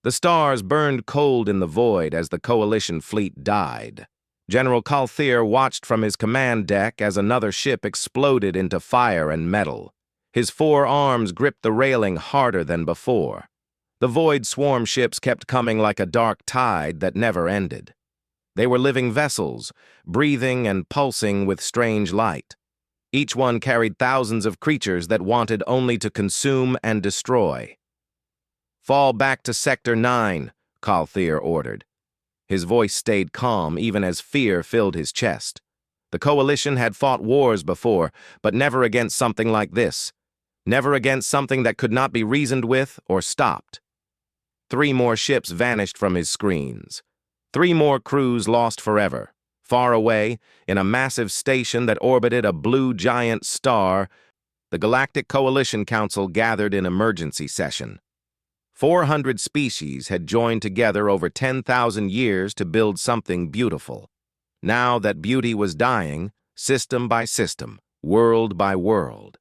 The stars burned cold in the void as the Coalition fleet died. General Calthier watched from his command deck as another ship exploded into fire and metal. His 4 arms gripped the railing harder than before. The void swarm ships kept coming like a dark tide that never ended. They were living vessels, breathing and pulsing with strange light. Each one carried thousands of creatures that wanted only to consume and destroy. "Fall back to Sector 9, Calthier ordered. His voice stayed calm even as fear filled his chest. The Coalition had fought wars before, but never against something like this. Never against something that could not be reasoned with or stopped. 3 more ships vanished from his screens. 3 more crews lost forever. Far away, in a massive station that orbited a blue giant star, the Galactic Coalition Council gathered in emergency session. 400 species had joined together over 10,000 years to build something beautiful. Now that beauty was dying, system by system, world by world.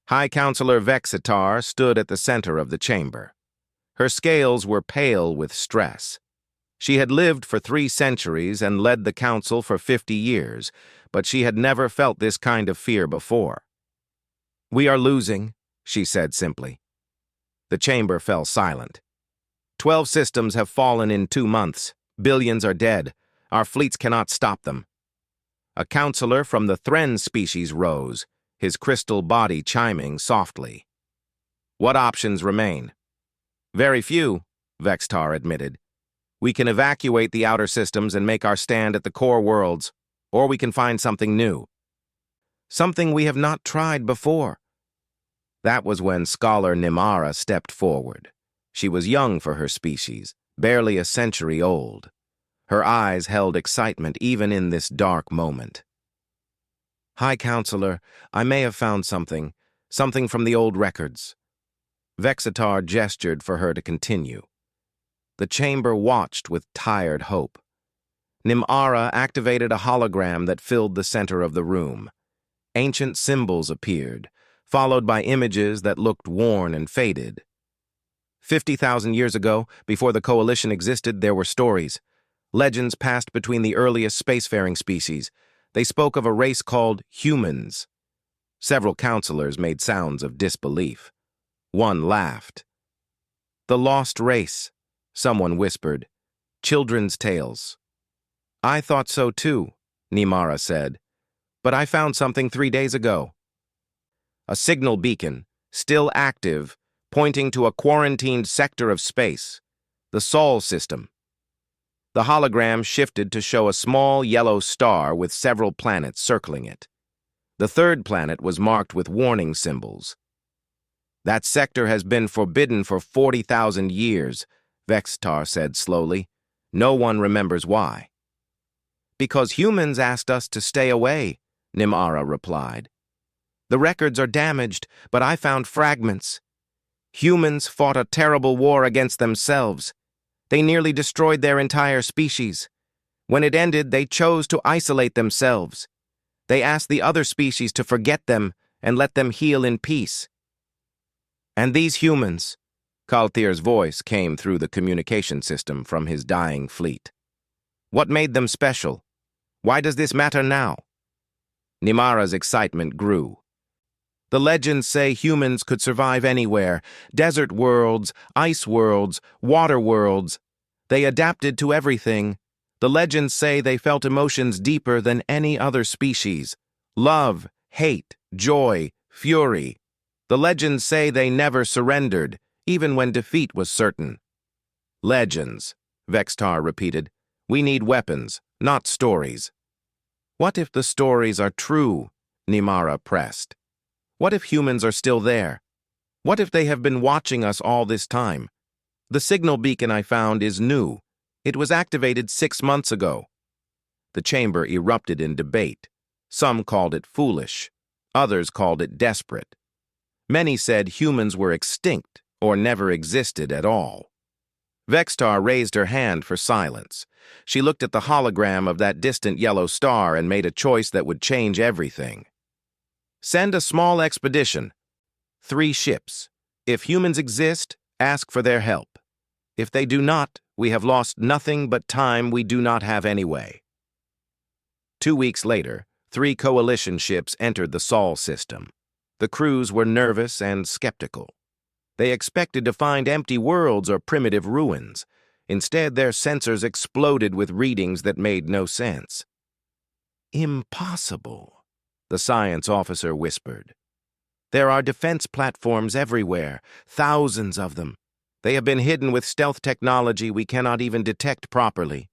High Counselor Vexitar stood at the center of the chamber. Her scales were pale with stress. She had lived for 3 centuries and led the council for 50 years, but she had never felt this kind of fear before. "We are losing," she said simply. The chamber fell silent. 12 systems have fallen in 2 months. Billions are dead. Our fleets cannot stop them. A counselor from the Thren species rose, his crystal body chiming softly. "What options remain?" "Very few," Vextar admitted. "We can evacuate the outer systems and make our stand at the core worlds, or we can find something new. Something we have not tried before." That was when Scholar Nimara stepped forward. She was young for her species, barely a century old. Her eyes held excitement even in this dark moment. "High Counselor, I may have found something from the old records." Vexitar gestured for her to continue. The chamber watched with tired hope. Nimara activated a hologram that filled the center of the room. Ancient symbols appeared, followed by images that looked worn and faded. 50,000 years ago, before the Coalition existed, there were stories. Legends passed between the earliest spacefaring species. They spoke of a race called humans. Several counselors made sounds of disbelief. One laughed. "The lost race," someone whispered. "Children's tales." "I thought so too," Nimara said. "But I found something 3 days ago." A signal beacon, still active, pointing to a quarantined sector of space, the Sol system. The hologram shifted to show a small yellow star with several planets circling it. The 3rd planet was marked with warning symbols. "That sector has been forbidden for 40,000 years, Vextar said slowly. "No one remembers why." "Because humans asked us to stay away," Nimara replied. "The records are damaged, but I found fragments. Humans fought a terrible war against themselves. They nearly destroyed their entire species. When it ended, they chose to isolate themselves. They asked the other species to forget them and let them heal in peace. And these humans," Calthier's voice came through the communication system from his dying fleet. "What made them special? Why does this matter now?" Nimara's excitement grew. "The legends say humans could survive anywhere, desert worlds, ice worlds, water worlds. They adapted to everything. The legends say they felt emotions deeper than any other species. Love, hate, joy, fury. The legends say they never surrendered, even when defeat was certain." "Legends," Vextar repeated. "We need weapons, not stories." "What if the stories are true?" Nimara pressed. "What if humans are still there? What if they have been watching us all this time? The signal beacon I found is new. It was activated 6 months ago." The chamber erupted in debate. Some called it foolish. Others called it desperate. Many said humans were extinct or never existed at all. Vextar raised her hand for silence. She looked at the hologram of that distant yellow star and made a choice that would change everything. "Send a small expedition. 3 ships. If humans exist, ask for their help. If they do not, we have lost nothing but time we do not have anyway. 2 weeks later, 3 coalition ships entered the Sol system. The crews were nervous and skeptical. They expected to find empty worlds or primitive ruins. Instead, their sensors exploded with readings that made no sense. "Impossible," the science officer whispered. "There are defense platforms everywhere, thousands of them. They have been hidden with stealth technology we cannot even detect properly."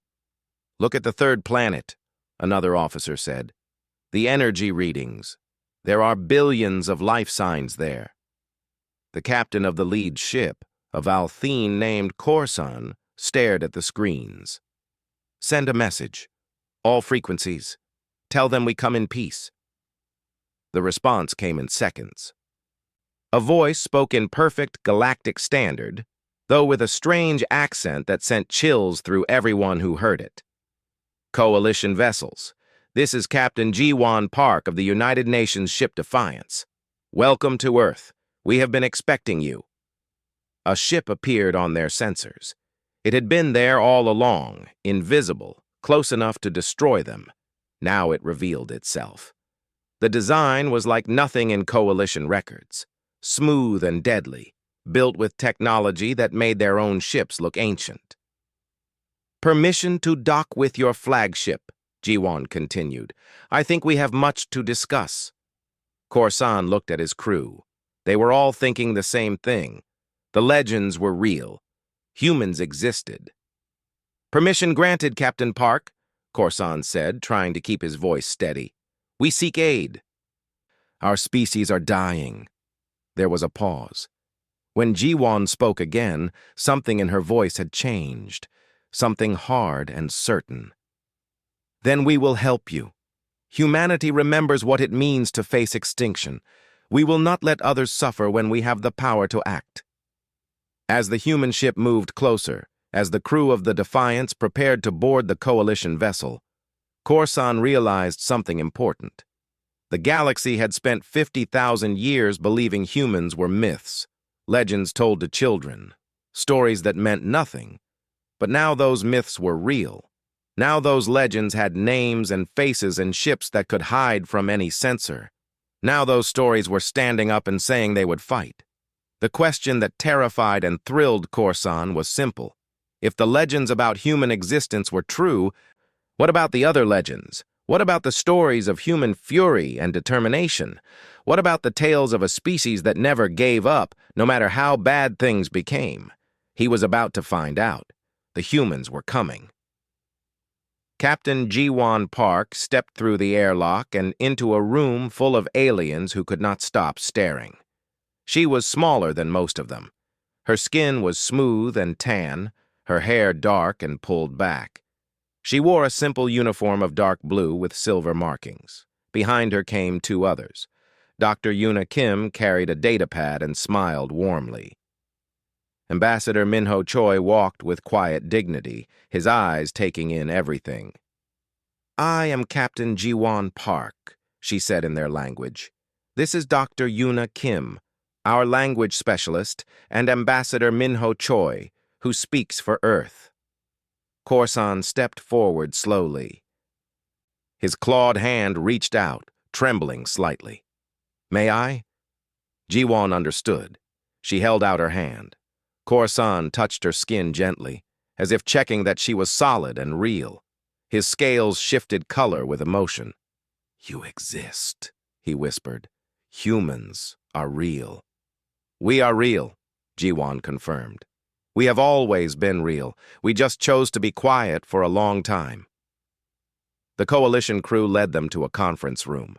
"Look at the third planet," another officer said. "The energy readings. There are billions of life signs there." The captain of the lead ship, a Valthene named Corson, stared at the screens. "Send a message. All frequencies. Tell them we come in peace." The response came in seconds. A voice spoke in perfect galactic standard, though with a strange accent that sent chills through everyone who heard it. "Coalition vessels. This is Captain G1 Park of the United Nations ship Defiance. Welcome to Earth. We have been expecting you." A ship appeared on their sensors. It had been there all along, invisible, close enough to destroy them. Now it revealed itself. The design was like nothing in Coalition records, smooth and deadly, built with technology that made their own ships look ancient. "Permission to dock with your flagship," G1 continued. "I think we have much to discuss." Corson looked at his crew. They were all thinking the same thing. The legends were real. Humans existed. "Permission granted, Captain Park," Corson said, trying to keep his voice steady. "We seek aid." "Our species are dying." There was a pause. When Ji-won spoke again, something in her voice had changed, something hard and certain. "Then we will help you. Humanity remembers what it means to face extinction. We will not let others suffer when we have the power to act." As the human ship moved closer, as the crew of the Defiance prepared to board the Coalition vessel, Corson realized something important. The galaxy had spent 50,000 years believing humans were myths, legends told to children, stories that meant nothing. But now those myths were real. Now those legends had names and faces and ships that could hide from any censor. Now those stories were standing up and saying they would fight. The question that terrified and thrilled Corson was simple. If the legends about human existence were true, what about the other legends? What about the stories of human fury and determination? What about the tales of a species that never gave up, no matter how bad things became? He was about to find out. The humans were coming. Captain Ji-won Park stepped through the airlock and into a room full of aliens who could not stop staring. She was smaller than most of them. Her skin was smooth and tan, her hair dark and pulled back. She wore a simple uniform of dark blue with silver markings. Behind her came 2 others. Dr. Yuna Kim carried a datapad and smiled warmly. Ambassador Minho Choi walked with quiet dignity, his eyes taking in everything. "I am Captain Ji-won Park," she said in their language. "This is Dr. Yuna Kim, our language specialist, and Ambassador Minho Choi, who speaks for Earth." Corson stepped forward slowly. His clawed hand reached out, trembling slightly. "May I?" Ji-won understood. She held out her hand. Corson touched her skin gently, as if checking that she was solid and real. His scales shifted color with emotion. "You exist," he whispered. "Humans are real." "We are real," Ji-won confirmed. "We have always been real. We just chose to be quiet for a long time." The Coalition crew led them to a conference room.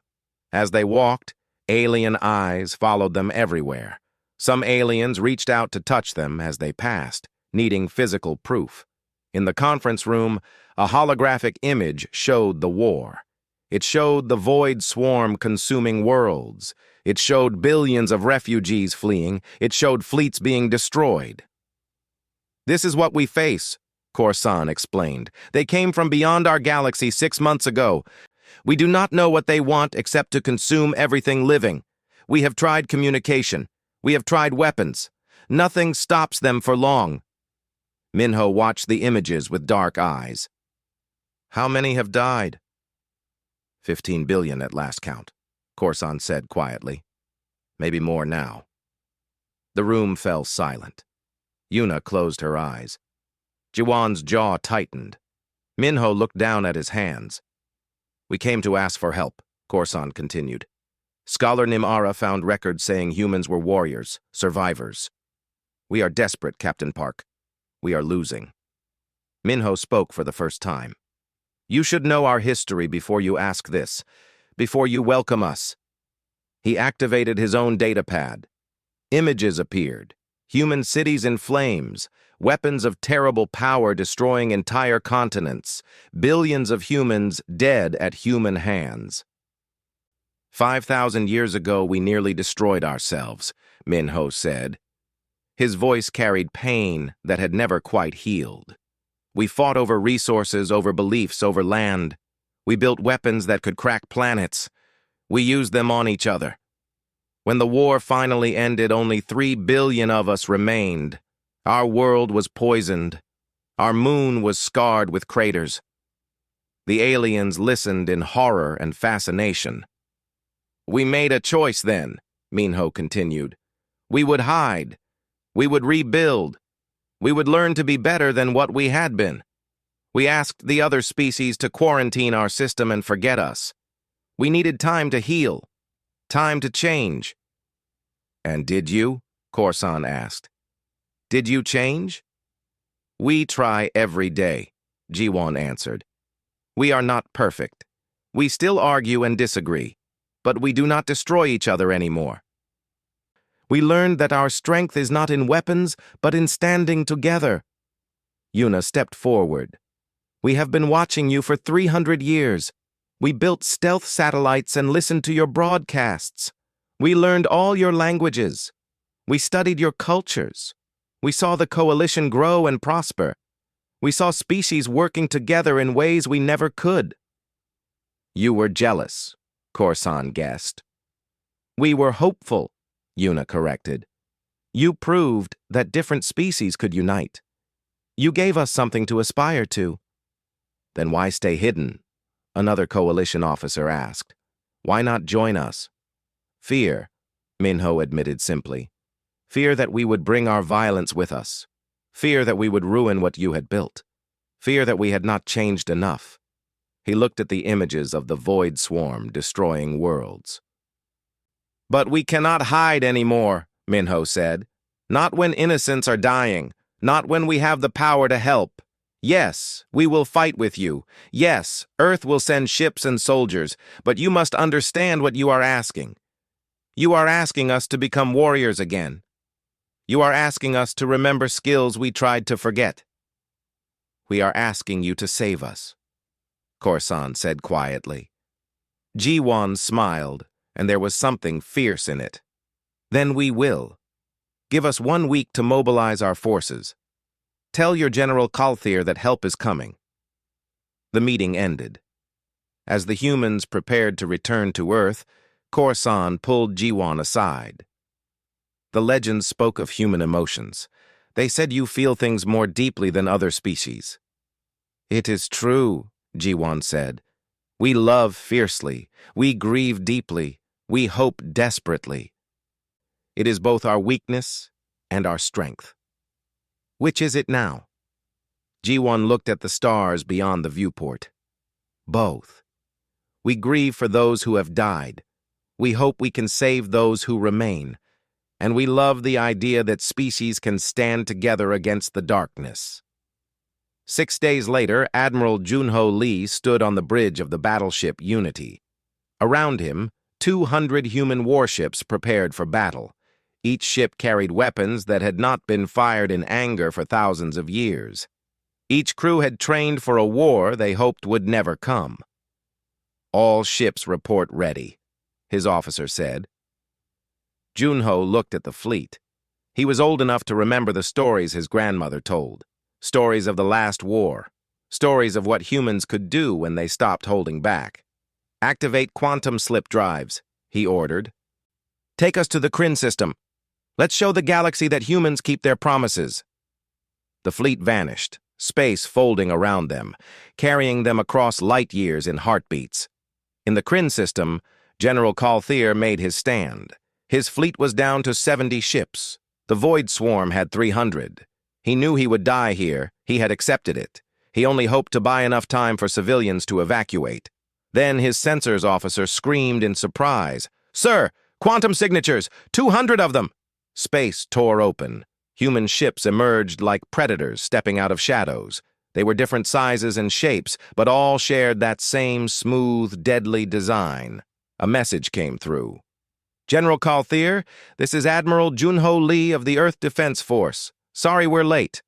As they walked, alien eyes followed them everywhere. Some aliens reached out to touch them as they passed, needing physical proof. In the conference room, a holographic image showed the war. It showed the void swarm consuming worlds. It showed billions of refugees fleeing. It showed fleets being destroyed. "This is what we face," Corson explained. "They came from beyond our galaxy 6 months ago. We do not know what they want except to consume everything living. We have tried communication. We have tried weapons. Nothing stops them for long." Minho watched the images with dark eyes. How many have died? 15 billion at last count, Corson said quietly. Maybe more now. The room fell silent. Yuna closed her eyes. Jiwan's jaw tightened. Minho looked down at his hands. We came to ask for help, Corson continued. Scholar Nimara found records saying humans were warriors, survivors. We are desperate, Captain Park. We are losing. Minho spoke for the first time. You should know our history before you ask this, before you welcome us. He activated his own datapad. Images appeared. Human cities in flames, weapons of terrible power destroying entire continents, billions of humans dead at human hands. 5,000 years ago, we nearly destroyed ourselves, Minho said. His voice carried pain that had never quite healed. We fought over resources, over beliefs, over land. We built weapons that could crack planets. We used them on each other. When the war finally ended, only 3 billion of us remained. Our world was poisoned. Our moon was scarred with craters. The aliens listened in horror and fascination. We made a choice then, Minho continued. We would hide. We would rebuild. We would learn to be better than what we had been. We asked the other species to quarantine our system and forget us. We needed time to heal, time to change. And did you? Corson asked. Did you change? We try every day, Jiwan answered. We are not perfect. We still argue and disagree, but we do not destroy each other anymore. We learned that our strength is not in weapons, but in standing together. Yuna stepped forward. We have been watching you for 300 years. We built stealth satellites and listened to your broadcasts. We learned all your languages. We studied your cultures. We saw the coalition grow and prosper. We saw species working together in ways we never could. You were jealous, Corson guessed. We were hopeful, Yuna corrected. You proved that different species could unite. You gave us something to aspire to. Then why stay hidden? Another coalition officer asked. Why not join us? Fear, Minho admitted simply. Fear that we would bring our violence with us. Fear that we would ruin what you had built. Fear that we had not changed enough. He looked at the images of the void swarm destroying worlds. But we cannot hide anymore, Minho said. Not when innocents are dying. Not when we have the power to help. Yes, we will fight with you. Yes, Earth will send ships and soldiers, but you must understand what you are asking. You are asking us to become warriors again. You are asking us to remember skills we tried to forget. We are asking you to save us, Corson said quietly. Jiwan smiled, and there was something fierce in it. Then we will. Give us 1 week to mobilize our forces. Tell your General Kalthir that help is coming. The meeting ended. As the humans prepared to return to Earth, Corson pulled Jiwan aside. The legends spoke of human emotions. They said you feel things more deeply than other species. It is true, Jiwan said. We love fiercely. We grieve deeply. We hope desperately. It is both our weakness and our strength. Which is it now? Jiwan looked at the stars beyond the viewport. Both. We grieve for those who have died. We hope we can save those who remain. And we love the idea that species can stand together against the darkness. 6 days later, Admiral Junho Lee stood on the bridge of the battleship Unity. Around him, 200 human warships prepared for battle. Each ship carried weapons that had not been fired in anger for thousands of years. Each crew had trained for a war they hoped would never come. All ships report ready, his officer said. Junho looked at the fleet. He was old enough to remember the stories his grandmother told. Stories of the last war. Stories of what humans could do when they stopped holding back. Activate quantum slip drives, he ordered. Take us to the Kryn system. Let's show the galaxy that humans keep their promises. The fleet vanished, space folding around them, carrying them across light years in heartbeats. In the Kryn system, General Calthier made his stand. His fleet was down to 70 ships. The Void Swarm had 300. He knew he would die here. He had accepted it. He only hoped to buy enough time for civilians to evacuate. Then his sensors officer screamed in surprise. "Sir, quantum signatures! 200 of them!" Space tore open. Human ships emerged like predators stepping out of shadows. They were different sizes and shapes, but all shared that same smooth, deadly design. A message came through. "General Calthier, this is Admiral Junho Lee of the Earth Defense Force. Sorry we're late.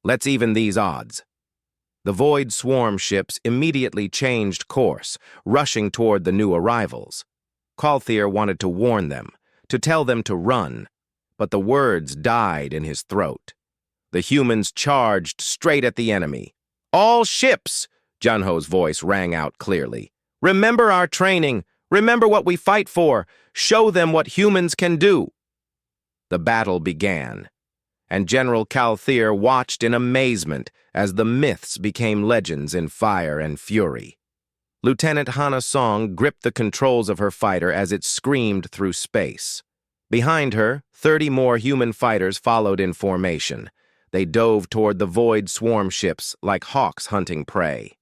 Let's even these odds." The Void Swarm ships immediately changed course, rushing toward the new arrivals. Calthier wanted to warn them, to tell them to run, but the words died in his throat. The humans charged straight at the enemy. "All ships!" Junho's voice rang out clearly. "Remember our training. Remember what we fight for. Show them what humans can do." The battle began, and General Calthier watched in amazement as the myths became legends in fire and fury. Lieutenant Hana Song gripped the controls of her fighter as it screamed through space. Behind her, 30 more human fighters followed in formation. They dove toward the Void Swarm ships like hawks hunting prey.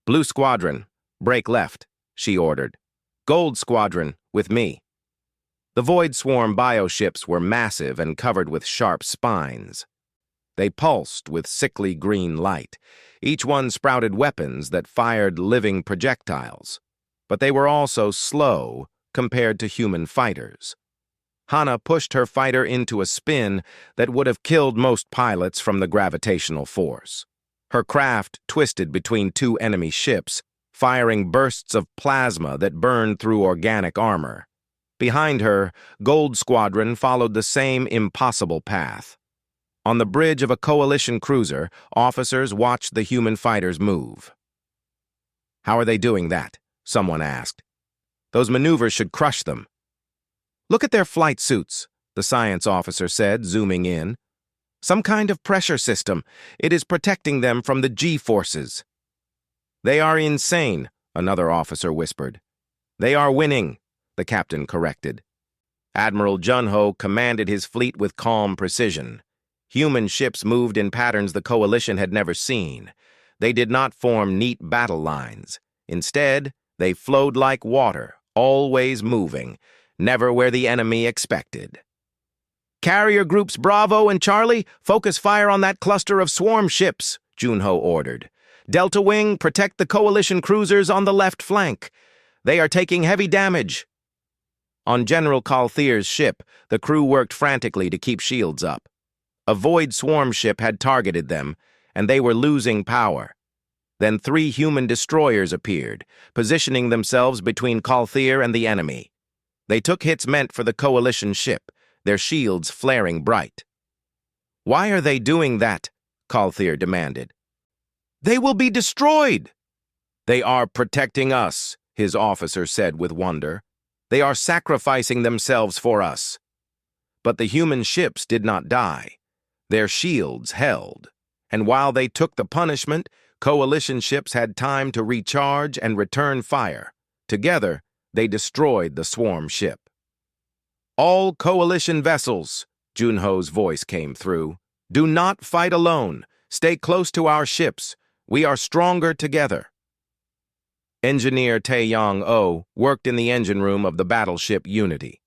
"Blue Squadron, break left," she ordered. "Gold Squadron, with me." The Void Swarm bioships were massive and covered with sharp spines. They pulsed with sickly green light. Each one sprouted weapons that fired living projectiles. But they were also slow compared to human fighters. Hana pushed her fighter into a spin that would have killed most pilots from the gravitational force. Her craft twisted between two enemy ships, firing bursts of plasma that burned through organic armor. Behind her, Gold Squadron followed the same impossible path. On the bridge of a coalition cruiser, officers watched the human fighters move. "How are they doing that?" someone asked. "Those maneuvers should crush them." "Look at their flight suits," the science officer said, zooming in. "Some kind of pressure system. It is protecting them from the G-forces." "They are insane," another officer whispered. "They are winning," the captain corrected. Admiral Junho commanded his fleet with calm precision. Human ships moved in patterns the coalition had never seen. They did not form neat battle lines. Instead, they flowed like water, always moving, never where the enemy expected. "Carrier groups Bravo and Charlie, focus fire on that cluster of swarm ships," Junho ordered. "Delta Wing, protect the coalition cruisers on the left flank. They are taking heavy damage." On General Calthier's ship, the crew worked frantically to keep shields up. A Void Swarm ship had targeted them, and they were losing power. Then 3 human destroyers appeared, positioning themselves between Calthier and the enemy. They took hits meant for the coalition ship, their shields flaring bright. "Why are they doing that?" Calthier demanded. "They will be destroyed!" "They are protecting us," his officer said with wonder. "They are sacrificing themselves for us." But the human ships did not die. Their shields held. And while they took the punishment, coalition ships had time to recharge and return fire. Together, they destroyed the swarm ship. "All coalition vessels," Junho's voice came through, "do not fight alone. Stay close to our ships. We are stronger together." Engineer Taeyong-Oh worked in the engine room of the battleship Unity.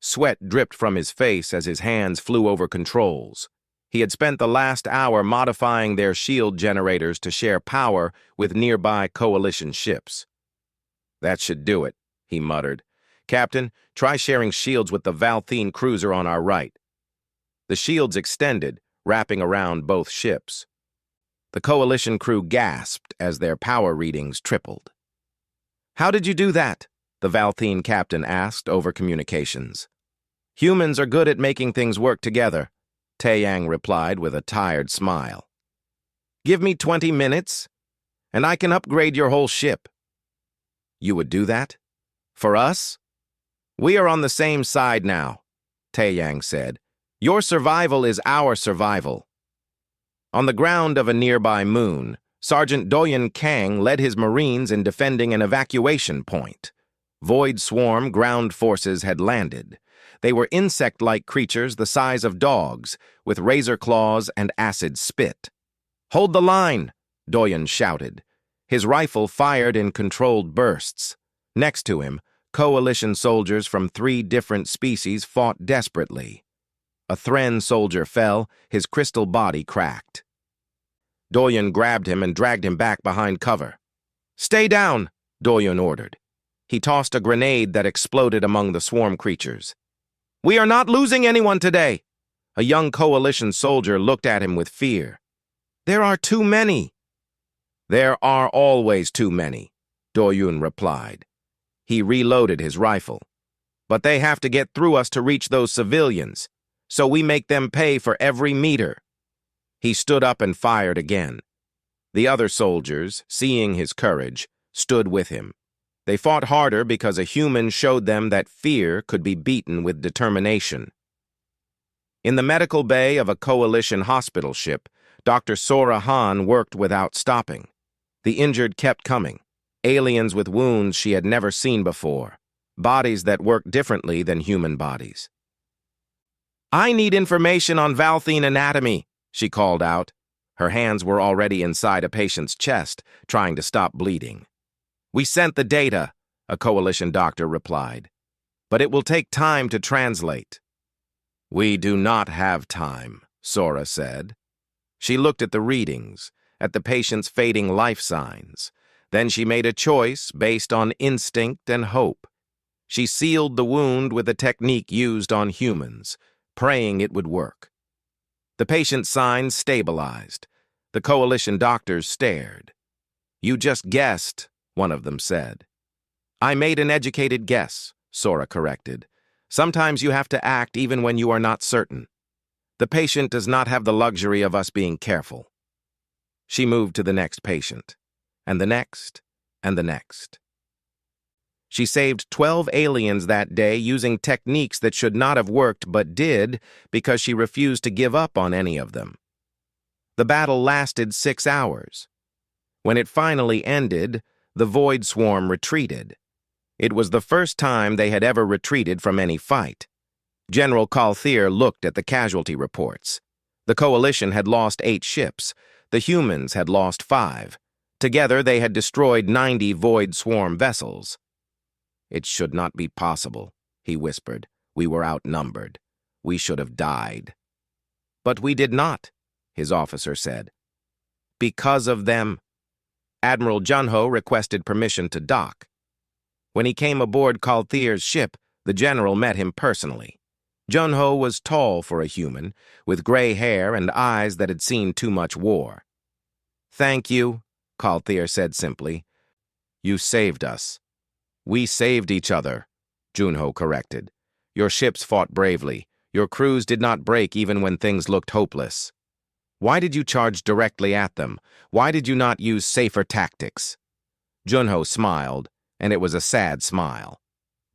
Sweat dripped from his face as his hands flew over controls. He had spent the last hour modifying their shield generators to share power with nearby coalition ships. "That should do it," he muttered. "Captain, try sharing shields with the Valthene cruiser on our right." The shields extended, wrapping around both ships. The coalition crew gasped as their power readings tripled. "How did you do that?" the Valthene captain asked over communications. "Humans are good at making things work together," Taeyang replied with a tired smile. "Give me 20 minutes, and I can upgrade your whole ship." "You would do that? For us?" "We are on the same side now," Taeyang said. "Your survival is our survival." On the ground of a nearby moon, Sergeant Doyen Kang led his Marines in defending an evacuation point. Void Swarm ground forces had landed. They were insect-like creatures the size of dogs, with razor claws and acid spit. "Hold the line!" Doyen shouted. His rifle fired in controlled bursts. Next to him, coalition soldiers from 3 different species fought desperately. A Thren soldier fell, his crystal body cracked. Doyen grabbed him and dragged him back behind cover. "Stay down!" Doyen ordered. He tossed a grenade that exploded among the swarm creatures. "We are not losing anyone today!" A young coalition soldier looked at him with fear. "There are too many." "There are always too many," Doyen replied. He reloaded his rifle. "But they have to get through us to reach those civilians, so we make them pay for every meter." He stood up and fired again. The other soldiers, seeing his courage, stood with him. They fought harder because a human showed them that fear could be beaten with determination. In the medical bay of a coalition hospital ship, Dr. Sora Han worked without stopping. The injured kept coming, aliens with wounds she had never seen before, bodies that worked differently than human bodies. "I need information on Valthene anatomy," she called out. Her hands were already inside a patient's chest, trying to stop bleeding. "We sent the data," a coalition doctor replied. "But it will take time to translate." "We do not have time," Sora said. She looked at the readings, at the patient's fading life signs. Then she made a choice based on instinct and hope. She sealed the wound with a technique used on humans, praying it would work. The patient's signs stabilized. The coalition doctors stared. "You just guessed," one of them said. "I made an educated guess," Sora corrected. "Sometimes you have to act even when you are not certain. The patient does not have the luxury of us being careful." She moved to the next patient, and the next, and the next. She saved 12 aliens that day using techniques that should not have worked but did because she refused to give up on any of them. The battle lasted 6 hours. When it finally ended, the Void Swarm retreated. It was the first time they had ever retreated from any fight. General Calthier looked at the casualty reports. The Coalition had lost 8 ships. The humans had lost 5. Together, they had destroyed 90 Void Swarm vessels. "It should not be possible," he whispered. "We were outnumbered. We should have died." "But we did not," his officer said. "Because of them." Admiral Junho requested permission to dock. When he came aboard Calthier's ship, the general met him personally. Junho was tall for a human, with gray hair and eyes that had seen too much war. "Thank you," Calthier said simply. "You saved us." "We saved each other," Junho corrected. "Your ships fought bravely. Your crews did not break even when things looked hopeless. Why did you charge directly at them? Why did you not use safer tactics?" Junho smiled, and it was a sad smile.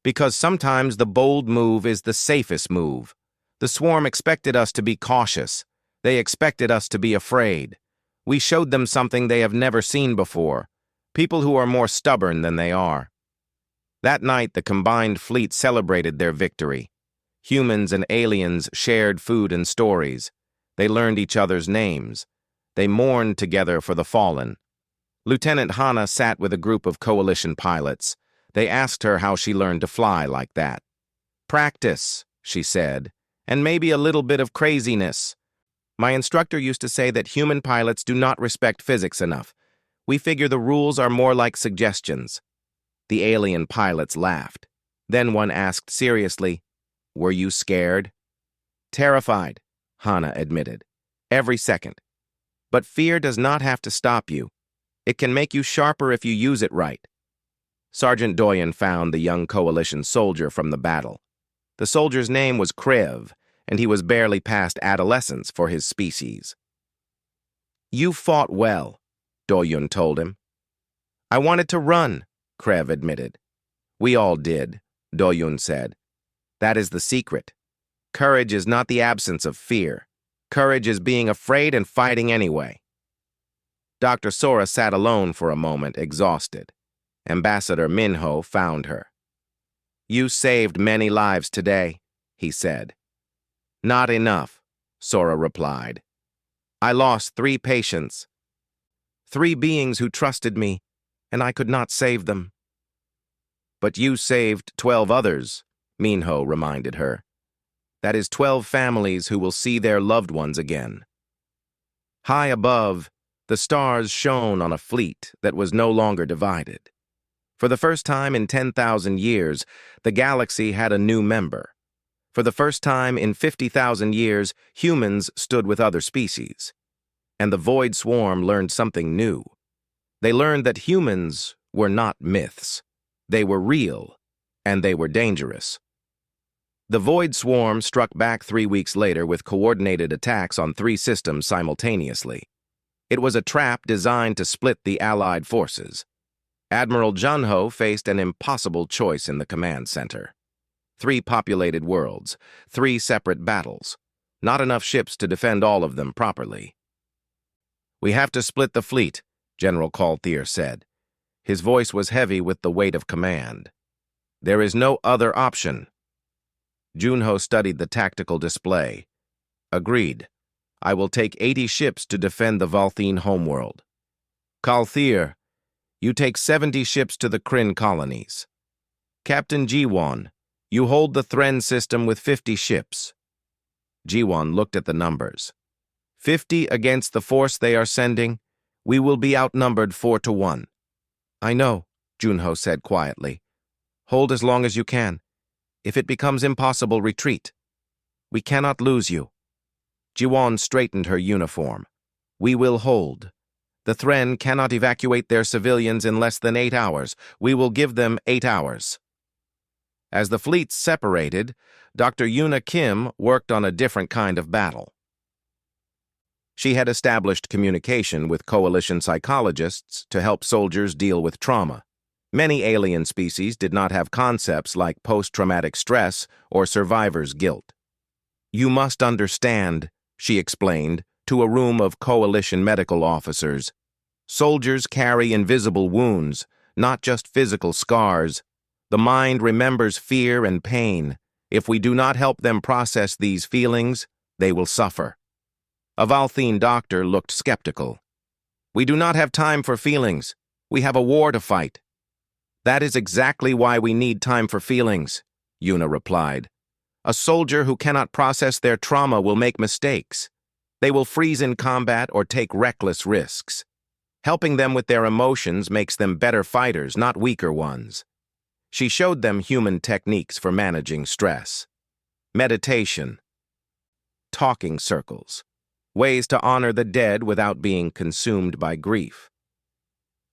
"Because sometimes the bold move is the safest move. The swarm expected us to be cautious. They expected us to be afraid. We showed them something they have never seen before, people who are more stubborn than they are." That night, the combined fleet celebrated their victory. Humans and aliens shared food and stories. They learned each other's names. They mourned together for the fallen. Lieutenant Hana sat with a group of coalition pilots. They asked her how she learned to fly like that. "Practice," she said, "and maybe a little bit of craziness. My instructor used to say that human pilots do not respect physics enough. We figure the rules are more like suggestions." The alien pilots laughed. Then one asked seriously, "Were you scared?" "Terrified," Hana admitted. "Every second. But fear does not have to stop you. It can make you sharper if you use it right." Sergeant Doyen found the young coalition soldier from the battle. The soldier's name was Krev, and he was barely past adolescence for his species. "You fought well," Doyen told him. "I wanted to run," Krev admitted. "We all did," Doyen said. "That is the secret. Courage is not the absence of fear. Courage is being afraid and fighting anyway. Dr. Sora sat alone for a moment, exhausted. Ambassador Minho found her. "You saved many lives today," he said. "Not enough," Sora replied. "I lost 3 patients. 3 beings who trusted me, and I could not save them." "But you saved 12 others," Minho reminded her. "That is 12 families who will see their loved ones again." High above, the stars shone on a fleet that was no longer divided. For the first time in 10,000 years, the galaxy had a new member. For the first time in 50,000 years, humans stood with other species. And the Void Swarm learned something new. They learned that humans were not myths. They were real, and they were dangerous. The Void Swarm struck back 3 weeks later with coordinated attacks on 3 systems simultaneously. It was a trap designed to split the Allied forces. Admiral Junho faced an impossible choice in the command center. 3 populated worlds, 3 separate battles. Not enough ships to defend all of them properly. "We have to split the fleet," General Calthier said. His voice was heavy with the weight of command. "There is no other option." Junho studied the tactical display. "Agreed. I will take 80 ships to defend the Valthine homeworld. Calthier, you take 70 ships to the Kryn colonies. Captain Jiwon, you hold the Thren system with 50 ships." Jiwon looked at the numbers. 50 against the force they are sending, we will be outnumbered 4-1. "I know," Junho said quietly. "Hold as long as you can. If it becomes impossible, retreat. We cannot lose you." Jiwon straightened her uniform. "We will hold. The Thren cannot evacuate their civilians in less than 8 hours. We will give them 8 hours." As the fleets separated, Dr. Yuna Kim worked on a different kind of battle. She had established communication with coalition psychologists to help soldiers deal with trauma. Many alien species did not have concepts like post-traumatic stress or survivor's guilt. "You must understand," she explained to a room of coalition medical officers. "Soldiers carry invisible wounds, not just physical scars. The mind remembers fear and pain. If we do not help them process these feelings, they will suffer." A Valthine doctor looked skeptical. "We do not have time for feelings. We have a war to fight." "That is exactly why we need time for feelings," Yuna replied. "A soldier who cannot process their trauma will make mistakes. They will freeze in combat or take reckless risks. Helping them with their emotions makes them better fighters, not weaker ones." She showed them human techniques for managing stress. Meditation, talking circles, ways to honor the dead without being consumed by grief.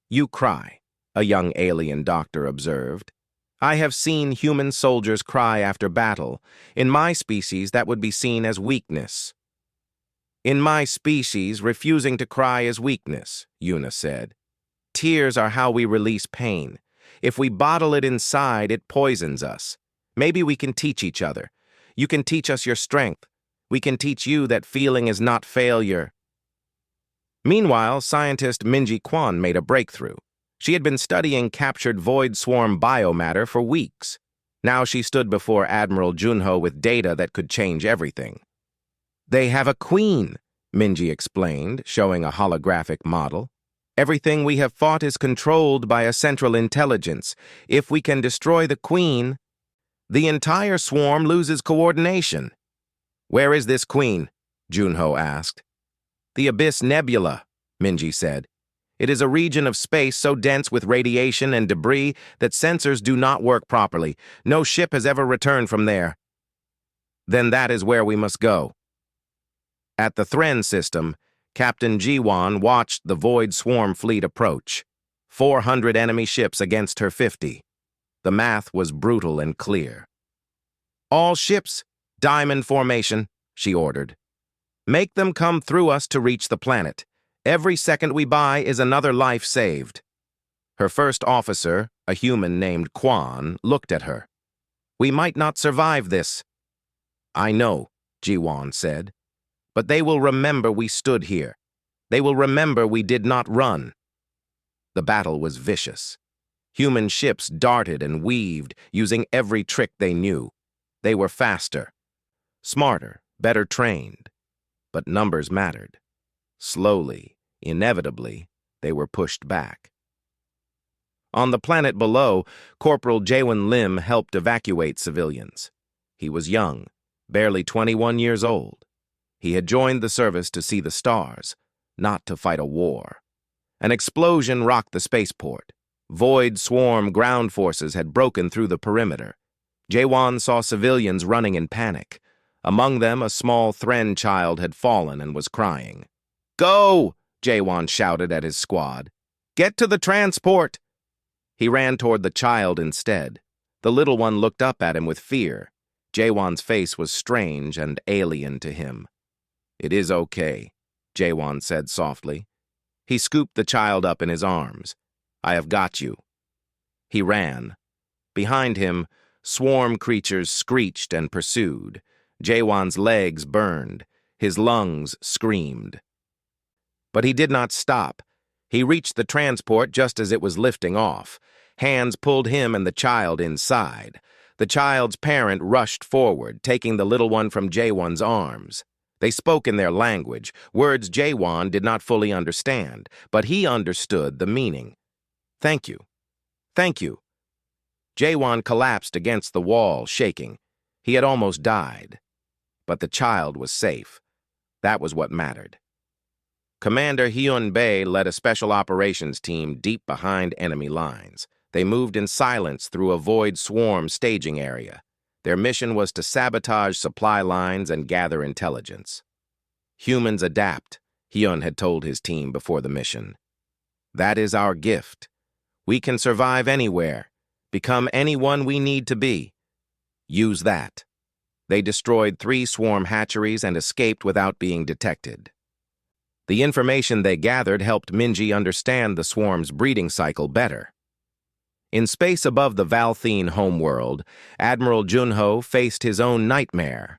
"You cry," a young alien doctor observed. "I have seen human soldiers cry after battle. In my species, that would be seen as weakness." "In my species, refusing to cry is weakness," Yuna said. "Tears are how we release pain. If we bottle it inside, it poisons us. Maybe we can teach each other. You can teach us your strength. We can teach you that feeling is not failure." Meanwhile, scientist Minji Quan made a breakthrough. She had been studying captured Void Swarm biomatter for weeks. Now she stood before Admiral Junho with data that could change everything. "They have a queen," Minji explained, showing a holographic model. "Everything we have fought is controlled by a central intelligence. If we can destroy the queen, the entire swarm loses coordination." "Where is this queen?" Junho asked. "The Abyss Nebula," Minji said. "It is a region of space so dense with radiation and debris that sensors do not work properly. No ship has ever returned from there." "Then that is where we must go." At the Thren system, Captain Jiwon watched the Void Swarm fleet approach. 400 enemy ships against her 50. The math was brutal and clear. "All ships, diamond formation," she ordered. "Make them come through us to reach the planet. Every second we buy is another life saved." Her first officer, a human named Quan, looked at her. "We might not survive this." "I know," Jiwon said. But they will remember we stood here. They will remember we did not run. The battle was vicious. Human ships darted and weaved, using every trick they knew. They were faster, smarter, better trained. But numbers mattered. Slowly, inevitably, they were pushed back. On the planet below, Corporal Jaewon Lim helped evacuate civilians. He was young, barely 21 years old. He had joined the service to see the stars, not to fight a war. An explosion rocked the spaceport. Void swarm ground forces had broken through the perimeter. Jaewon saw civilians running in panic. Among them, a small Thren child had fallen and was crying. "Go!" Jaewon shouted at his squad. "Get to the transport!" He ran toward the child instead. The little one looked up at him with fear. Jaewon's face was strange and alien to him. "It is okay," Jaewon said softly. He scooped the child up in his arms. "I have got you." He ran. Behind him, swarm creatures screeched and pursued. Jaewon's legs burned. His lungs screamed. But he did not stop. He reached the transport just as it was lifting off. Hands pulled him and the child inside. The child's parent rushed forward, taking the little one from Jaewon's arms. They spoke in their language, words Jaewon did not fully understand, but he understood the meaning. "Thank you. Thank you." Jaewon collapsed against the wall, shaking. He had almost died. But the child was safe. That was what mattered. Commander Hyun Bae led a special operations team deep behind enemy lines. They moved in silence through a void swarm staging area. Their mission was to sabotage supply lines and gather intelligence. "Humans adapt," Hyun had told his team before the mission. "That is our gift. We can survive anywhere, become anyone we need to be. Use that." They destroyed 3 swarm hatcheries and escaped without being detected. The information they gathered helped Minji understand the swarm's breeding cycle better. In space above the Valthene homeworld, Admiral Junho faced his own nightmare.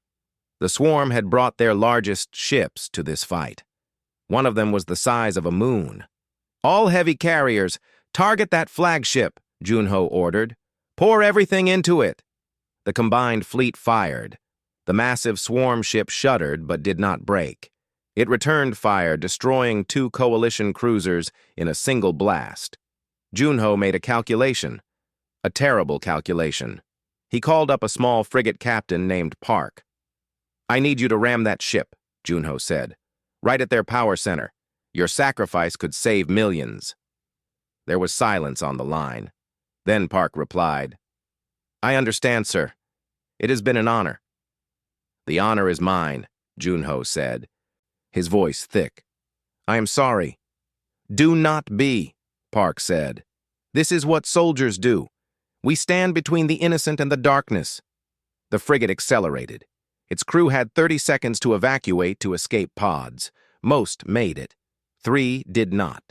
The swarm had brought their largest ships to this fight. One of them was the size of a moon. "All heavy carriers, target that flagship," Junho ordered. "Pour everything into it." The combined fleet fired. The massive swarm ship shuddered but did not break. It returned fire, destroying 2 coalition cruisers in a single blast. Junho made a calculation. A terrible calculation. He called up a small frigate captain named Park. "I need you to ram that ship," Junho said. "Right at their power center. Your sacrifice could save millions." There was silence on the line. Then Park replied, "I understand, sir. It has been an honor." "The honor is mine," Junho said, his voice thick. "I am sorry." "Do not be," Park said. "This is what soldiers do. We stand between the innocent and the darkness." The frigate accelerated. Its crew had 30 seconds to evacuate to escape pods. Most made it. 3 did not.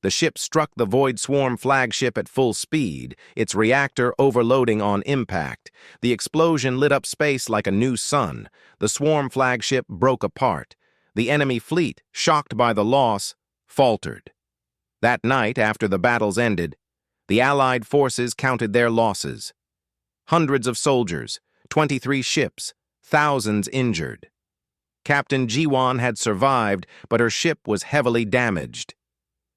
The ship struck the Void Swarm flagship at full speed, its reactor overloading on impact. The explosion lit up space like a new sun. The Swarm flagship broke apart. The enemy fleet, shocked by the loss, faltered. That night, after the battles ended, the Allied forces counted their losses. Hundreds of soldiers, 23 ships, thousands injured. Captain Jiwon had survived, but her ship was heavily damaged.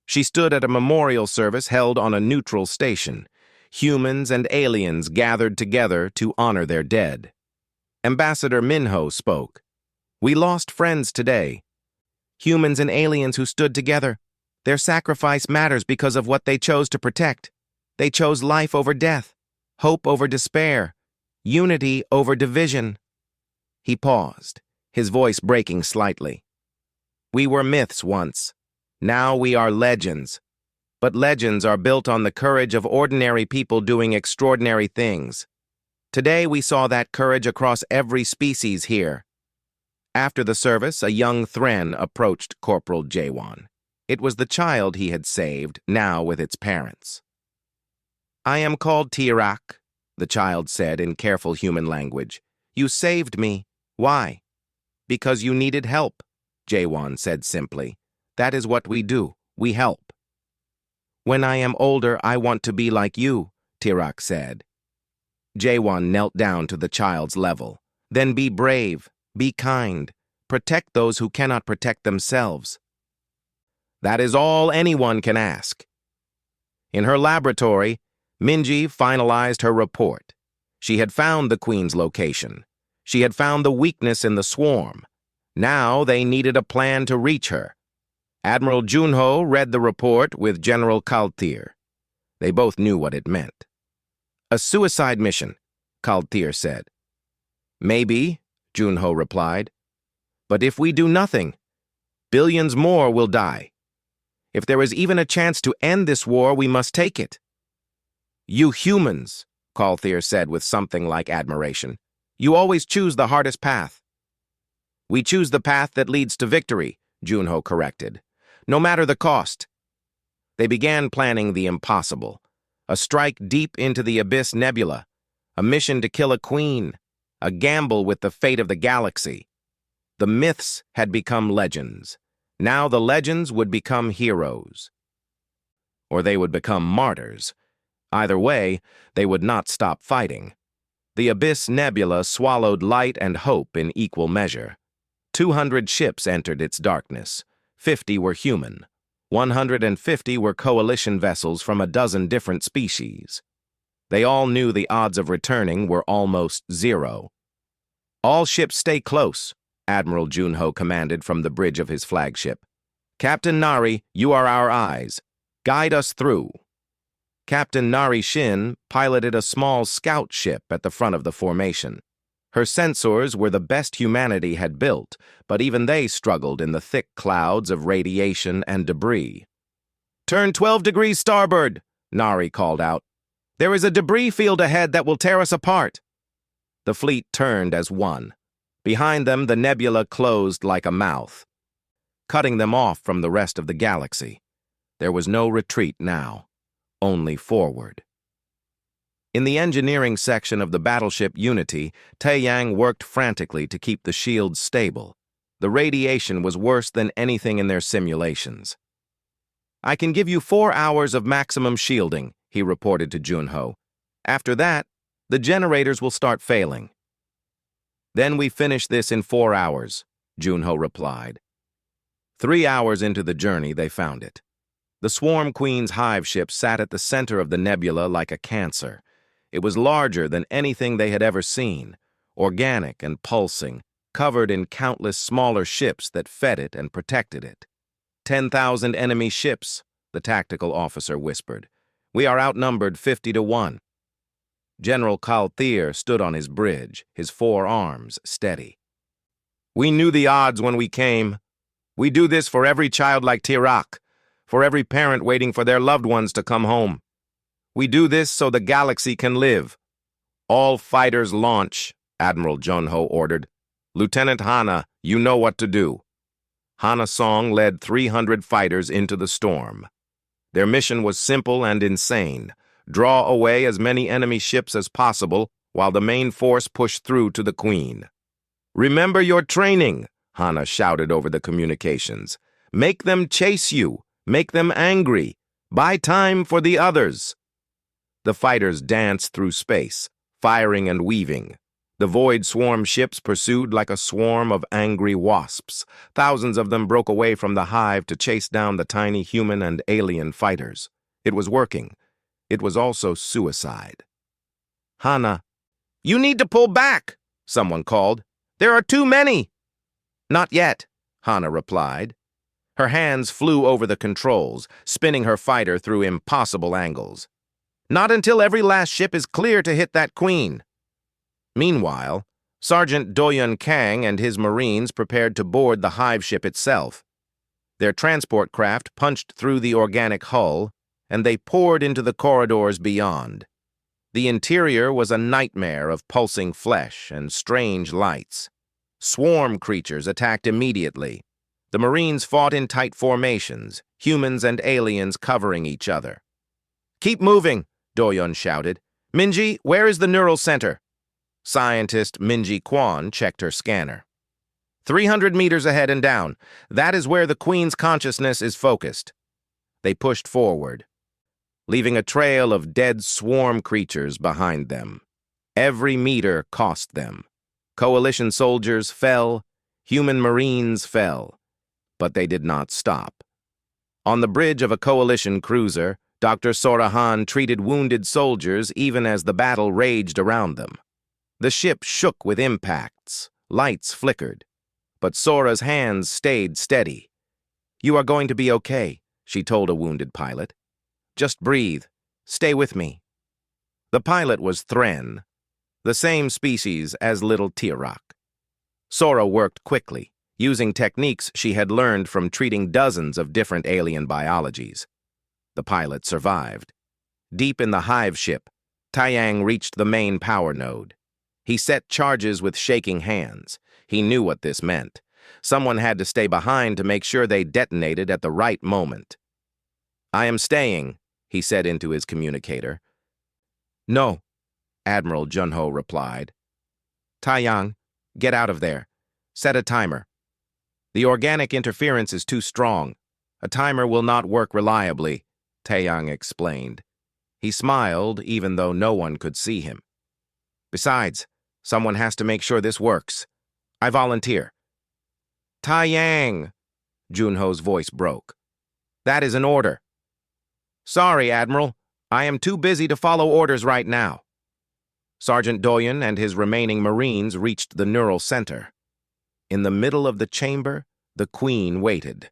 She stood at a memorial service held on a neutral station. Humans and aliens gathered together to honor their dead. Ambassador Minho spoke. "We lost friends today. Humans and aliens who stood together. Their sacrifice matters because of what they chose to protect. They chose life over death, hope over despair, unity over division." He paused, his voice breaking slightly. "We were myths once. Now we are legends. But legends are built on the courage of ordinary people doing extraordinary things. Today we saw that courage across every species here." After the service, a young Thren approached Corporal Jaewon. It was the child he had saved, now with its parents. "I am called Tirak," the child said in careful human language. "You saved me. Why?" "Because you needed help. Jaewon said simply. "That is what we do. We help." "When I am older, I want to be like you," Tirak said. Jaewon knelt down to the child's level. "Then be brave, be kind, protect those who cannot protect themselves." That is all anyone can ask. In her laboratory, Minji finalized her report. She had found the Queen's location. She had found the weakness in the swarm. Now they needed a plan to reach her. Admiral Junho read the report with General Kaltir. They both knew what it meant. "A suicide mission," Kaltir said. "Maybe," Junho replied. "But if we do nothing, billions more will die. If there is even a chance to end this war, we must take it." "You humans," Kaltir said with something like admiration, "you always choose the hardest path." "We choose the path that leads to victory," Junho corrected. "No matter the cost." They began planning the impossible. A strike deep into the Abyss Nebula. A mission to kill a queen. A gamble with the fate of the galaxy. The myths had become legends. Now the legends would become heroes. Or they would become martyrs. Either way, they would not stop fighting. The Abyss Nebula swallowed light and hope in equal measure. 200 ships entered its darkness. 50 were human. 150 were coalition vessels from a dozen different species. They all knew the odds of returning were almost zero. "All ships stay close," Admiral Junho commanded from the bridge of his flagship. "Captain Nari, you are our eyes. Guide us through." Captain Nari Shin piloted a small scout ship at the front of the formation. Her sensors were the best humanity had built, but even they struggled in the thick clouds of radiation and debris. "Turn 12 degrees starboard," Nari called out. "There is a debris field ahead that will tear us apart." The fleet turned as one. Behind them, the nebula closed like a mouth, cutting them off from the rest of the galaxy. There was no retreat now, only forward. In the engineering section of the battleship Unity, Taeyang worked frantically to keep the shields stable. The radiation was worse than anything in their simulations. "I can give you 4 hours of maximum shielding," he reported to Junho. "After that, the generators will start failing." "Then we finish this in 4 hours," Junho replied. 3 hours into the journey, they found it. The Swarm Queen's hive ship sat at the center of the nebula like a cancer. It was larger than anything they had ever seen, organic and pulsing, covered in countless smaller ships that fed it and protected it. 10,000 enemy ships, the tactical officer whispered. "We are outnumbered 50 to 1. General Kaltir stood on his bridge, his 4 arms steady. "We knew the odds when we came. We do this for every child like Tirak, for every parent waiting for their loved ones to come home. We do this so the galaxy can live." "All fighters launch," Admiral Junho ordered. "Lieutenant Hana, you know what to do." Hana Song led 300 fighters into the storm. Their mission was simple and insane. Draw away as many enemy ships as possible while the main force pushed through to the Queen. "Remember your training," Hana shouted over the communications. "Make them chase you. Make them angry. Buy time for the others." The fighters danced through space, firing and weaving. The void swarm ships pursued like a swarm of angry wasps. Thousands of them broke away from the hive to chase down the tiny human and alien fighters. It was working. It was also suicide. "Hana, you need to pull back," someone called. "There are too many." "Not yet," Hana replied. Her hands flew over the controls, spinning her fighter through impossible angles. "Not until every last ship is clear to hit that Queen." Meanwhile, Sergeant Doyun Kang and his Marines prepared to board the hive ship itself. Their transport craft punched through the organic hull, and they poured into the corridors beyond. The interior was a nightmare of pulsing flesh and strange lights. Swarm creatures attacked immediately. The Marines fought in tight formations, humans and aliens covering each other. "Keep moving," Doyun shouted. "Minji, where is the neural center?" Scientist Minji Kwan checked her scanner. 300 meters ahead and down. That is where the Queen's consciousness is focused. They pushed forward, leaving a trail of dead swarm creatures behind them. Every meter cost them. Coalition soldiers fell, human marines fell, but they did not stop. On the bridge of a Coalition cruiser, Dr. Sorahan treated wounded soldiers even as the battle raged around them. The ship shook with impacts, lights flickered, but Sora's hands stayed steady. "You are going to be okay," she told a wounded pilot. "Just breathe. Stay with me." The pilot was Thren, the same species as Little Tirok. Sora worked quickly, using techniques she had learned from treating dozens of different alien biologies. The pilot survived. Deep in the hive ship, Taiyang reached the main power node. He set charges with shaking hands. He knew what this meant. Someone had to stay behind to make sure they detonated at the right moment. "I am staying," he said into his communicator. "No," Admiral Junho replied. "Taiyang, get out of there. Set a timer. The organic interference is too strong. A timer will not work reliably," Taiyang explained. He smiled even though no one could see him. "Besides, someone has to make sure this works. I volunteer." "Taiyang," Junho's voice broke. "That is an order." "Sorry, Admiral. I am too busy to follow orders right now." Sergeant Doyen and his remaining Marines reached the neural center. In the middle of the chamber, the Queen waited.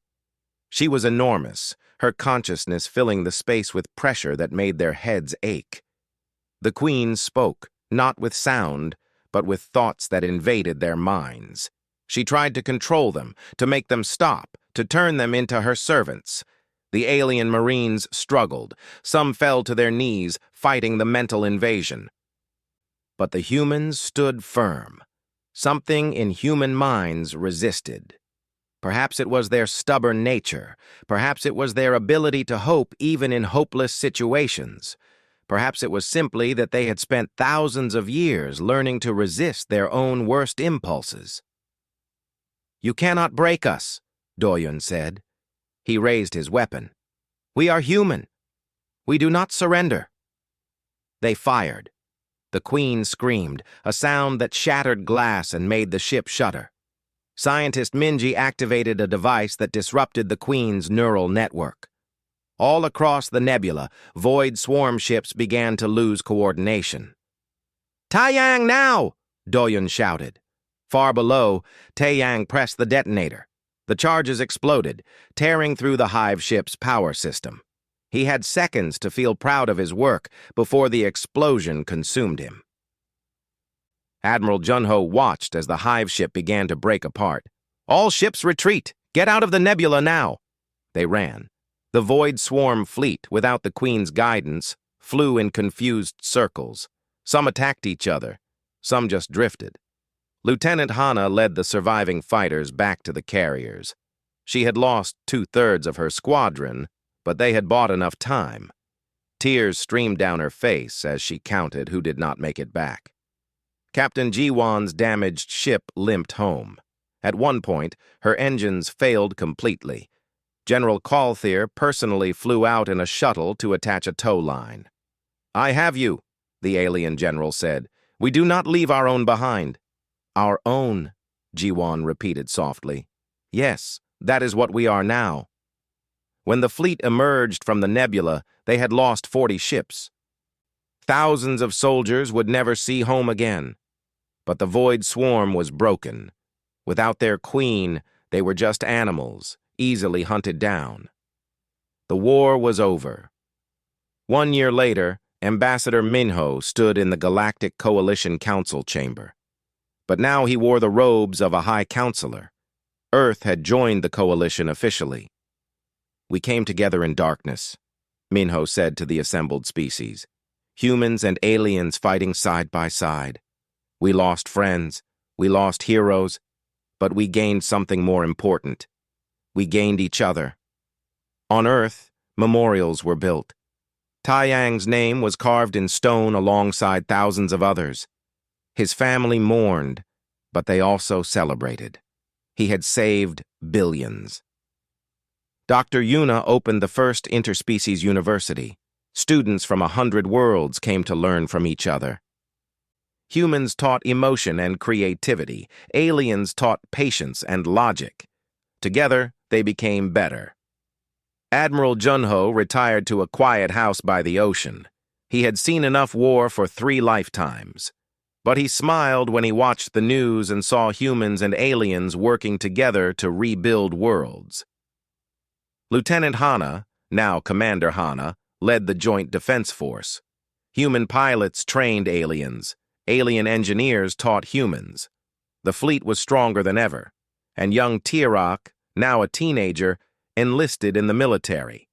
She was enormous, her consciousness filling the space with pressure that made their heads ache. The Queen spoke, not with sound, but with thoughts that invaded their minds. She tried to control them, to make them stop, to turn them into her servants. The alien Marines struggled. Some fell to their knees, fighting the mental invasion. But the humans stood firm. Something in human minds resisted. Perhaps it was their stubborn nature. Perhaps it was their ability to hope even in hopeless situations. Perhaps it was simply that they had spent thousands of years learning to resist their own worst impulses. "You cannot break us," Doyen said. He raised his weapon. "We are human. We do not surrender." They fired. The Queen screamed, a sound that shattered glass and made the ship shudder. Scientist Minji activated a device that disrupted the Queen's neural network. All across the nebula, void swarm ships began to lose coordination. "Taiyang now!" Doyen shouted. Far below, Taiyang pressed the detonator. The charges exploded, tearing through the hive ship's power system. He had seconds to feel proud of his work before the explosion consumed him. Admiral Junho watched as the hive ship began to break apart. "All ships retreat! Get out of the nebula now!" They ran. The void swarm fleet, without the Queen's guidance, flew in confused circles. Some attacked each other. Some just drifted. Lieutenant Hana led the surviving fighters back to the carriers. She had lost 2/3 of her squadron, but they had bought enough time. Tears streamed down her face as she counted who did not make it back. Captain Jiwan's damaged ship limped home. At one point, her engines failed completely. General Calthier personally flew out in a shuttle to attach a tow line. "I have you," the alien general said. "We do not leave our own behind." "Our own," Jiwan repeated softly. "Yes, that is what we are now." When the fleet emerged from the nebula, they had lost 40 ships. Thousands of soldiers would never see home again. But the void swarm was broken. Without their queen, they were just animals, easily hunted down. The war was over. 1 year later, Ambassador Minho stood in the Galactic Coalition Council chamber. But now he wore the robes of a High Counselor. Earth had joined the Coalition officially. "We came together in darkness," Minho said to the assembled species. "Humans and aliens fighting side by side. We lost friends, we lost heroes, but we gained something more important. We gained each other." On Earth, memorials were built. Taiyang's name was carved in stone alongside thousands of others. His family mourned, but they also celebrated. He had saved billions. Dr. Yuna opened the first interspecies university. Students from 100 worlds came to learn from each other. Humans taught emotion and creativity. Aliens taught patience and logic. Together, they became better. Admiral Junho retired to a quiet house by the ocean. He had seen enough war for 3 lifetimes. But he smiled when he watched the news and saw humans and aliens working together to rebuild worlds. Lieutenant Hana, now Commander Hana, led the Joint Defense Force. Human pilots trained aliens. Alien engineers taught humans. The fleet was stronger than ever, and young Tirok, now a teenager, enlisted in the military.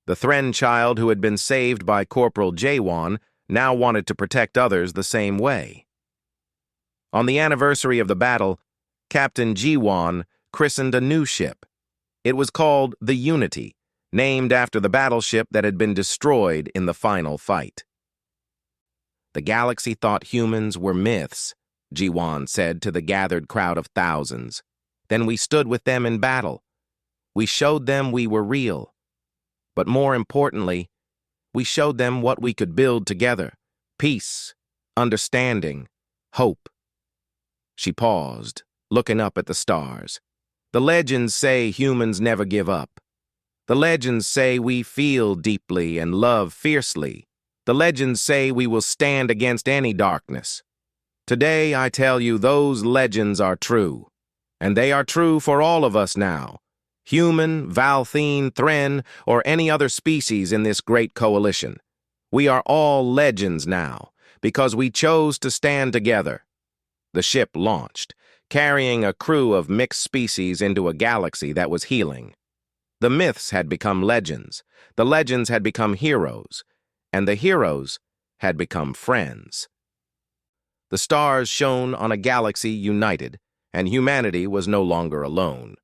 The Thren child who had been saved by Corporal Jaewon now wanted to protect others the same way. On the anniversary of the battle, Captain Jiwon christened a new ship. It was called the Unity, named after the battleship that had been destroyed in the final fight. The galaxy thought humans were myths, Jiwon said to the gathered crowd of thousands. Then we stood with them in battle. We showed them we were real. But more importantly, we showed them what we could build together: peace, understanding, hope. She paused, looking up at the stars. The legends say humans never give up. The legends say we feel deeply and love fiercely. The legends say we will stand against any darkness. Today, I tell you, those legends are true. And they are true for all of us now. Human, Valthene, Thren, or any other species in this great coalition. We are all legends now, because we chose to stand together. The ship launched, carrying a crew of mixed species into a galaxy that was healing. The myths had become legends, the legends had become heroes, and the heroes had become friends. The stars shone on a galaxy united, and humanity was no longer alone.